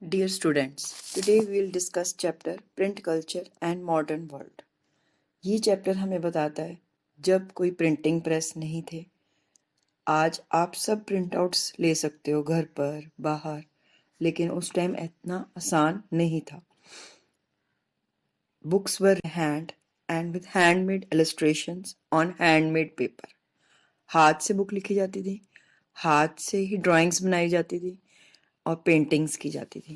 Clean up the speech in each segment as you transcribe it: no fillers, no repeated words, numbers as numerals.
Dear students, today we will discuss chapter Print Culture and Modern World. ये chapter हमें बताता है जब कोई प्रिंटिंग प्रेस नहीं थे। आज आप सब प्रिंट आउट्स ले सकते हो घर पर, बाहर, लेकिन उस टाइम इतना आसान नहीं था। Books were hand and with handmade illustrations on handmade paper. हाथ से बुक लिखी जाती थी, हाथ से ही ड्राइंग्स बनाई जाती थी और पेंटिंग्स की जाती थी।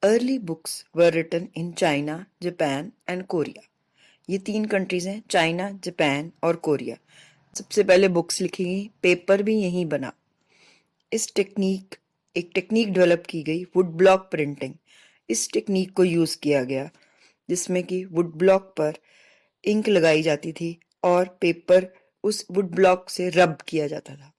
Early books were written in China, Japan and Korea. ये 3 कंट्रीज हैं, चाइना, जापान और कोरिया। सबसे पहले बुक्स लिखी गई, पेपर भी यहीं बना। एक टेक्निक डेवलप की गई, वुड ब्लॉक प्रिंटिंग। इस टेक्निक को यूज किया गया जिसमें कि वुड ब्लॉक पर इंक लगाई जाती थी और पेपर उस वुड ब्लॉक से रब किया जाता था।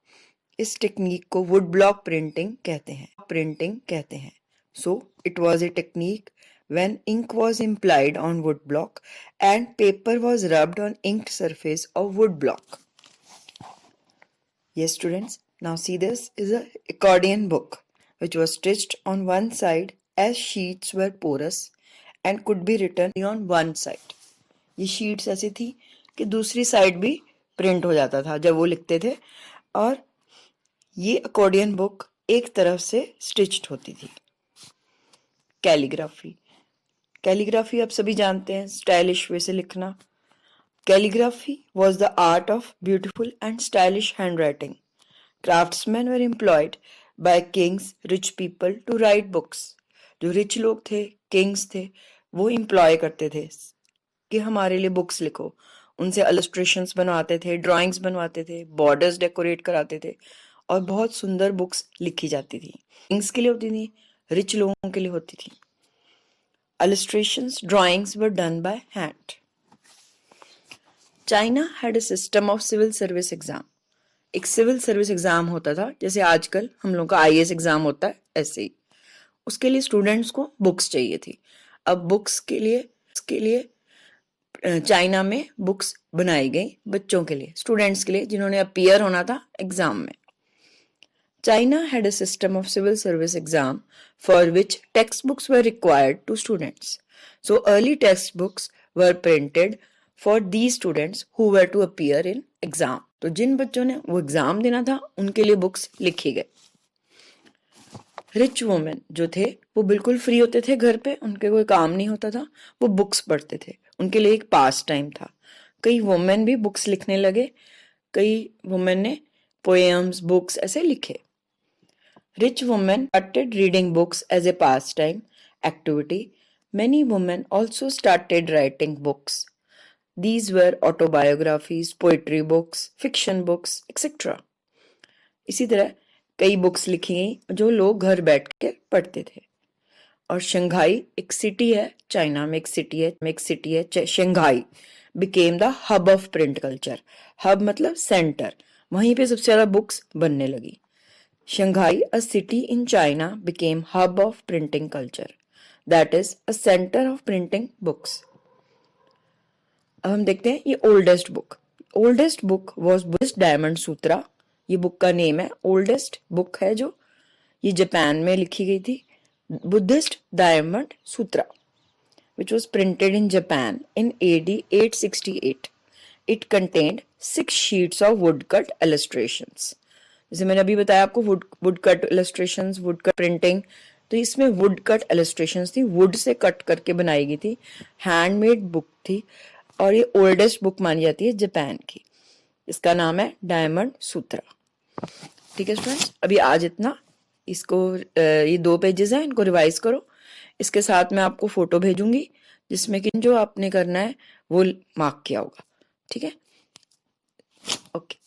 इस टेक्निक को वुड ब्लॉक प्रिंटिंग कहते हैं। So it was a technique when ink was applied on wood block and paper was rubbed on inked surface of wood block. Yes students, now see, this is a accordion book which was stitched on one side as sheets were porous and could be written on one side. ये sheets ऐसी थी कि दूसरी side भी print हो जाता था जब वो लिखते थे, और ये accordion book एक तरफ से स्टिच्ड होती थी। कैलीग्राफी आप सभी जानते हैं, स्टाइलिश वे से लिखना। Calligraphy was the art of beautiful and stylish handwriting. Craftsmen were employed by kings, rich people to write books. जो रिच लोग थे, किंग्स थे, वो एम्प्लॉय करते थे कि हमारे लिए बुक्स लिखो। उनसे इलस्ट्रेशंस बनवाते थे, ड्राइंग्स बनवाते थे, बॉर्डर्स डेकोरेट कराते थे और बहुत सुंदर बुक्स लिखी जाती थी। किंग्स के लिए होती थी, रिच लोगों के लिए होती थी। Illustrations, drawings were done by hand. China had a system of civil service exam. एक सिविल सर्विस एग्जाम होता था, जैसे आजकल हम लोग का IAS एग्जाम होता है, ऐसे ही। उसके लिए स्टूडेंट्स को बुक्स चाहिए थी। अब बुक्स के लिए चाइना में बुक्स बनाई गई बच्चों के लिए, स्टूडेंट्स के लिए जिन्होंने अपीयर होना था एग्जाम में। China had a system of civil service exam for which textbooks were required to students. So early textbooks were printed for these students who were to appear in exam. तो जिन बच्चों ने वो exam देना था उनके लिए books लिखी गई। रिच वुमेन जो थे वो बिल्कुल फ्री होते थे घर पे, उनके कोई काम नहीं होता था, वो बुक्स पढ़ते थे, उनके लिए एक पास टाइम था। कई वुमेन भी बुक्स लिखने लगे, कई वुमेन ने पोएम्स, बुक्स ऐसे लिखे। Rich women started reading books as a pastime activity. Many women also started writing books. These were autobiographies, poetry books, fiction books, etc. इसी तरह कई बुक्स लिखी गई जो लोग घर बैठ के पढ़ते थे। और शंघाई एक सिटी है, चाइना में एक सिटी है Shanghai, became the hub of print culture. Hub मतलब सेंटर, वहीं पे सबसे ज्यादा बुक्स बनने लगी। Shanghai, a city in China, became hub of printing culture. That is, a center of printing books. अब हम देखते हैं ये oldest book. Oldest book was Buddhist diamond Sutra. ये बुक का नेम है, ओल्डेस्ट बुक है जो ये जापान में लिखी गई थी, Buddhist diamond Sutra, which was printed in Japan in AD 868. It contained 6 sheets of woodcut illustrations. जैसे मैंने अभी बताया आपको, would cut illustrations, would cut printing, तो इसमें वुड कट इलस्ट्रेशंस थी, वुड से कट करके बनाई गई थी, हैंडमेड बुक थी और ये ओल्डेस्ट बुक मानी जाती है जापान की। इसका नाम है डायमंड सूत्रा। ठीक है स्टूडेंट्स, अभी आज इतना। इसको ये 2 पेजेस हैं, इनको रिवाइज करो। इसके साथ मैं आपको फोटो भेजूंगी जिसमें कि जो आपने करना है वो मार्क किया होगा। ठीक है, ओके।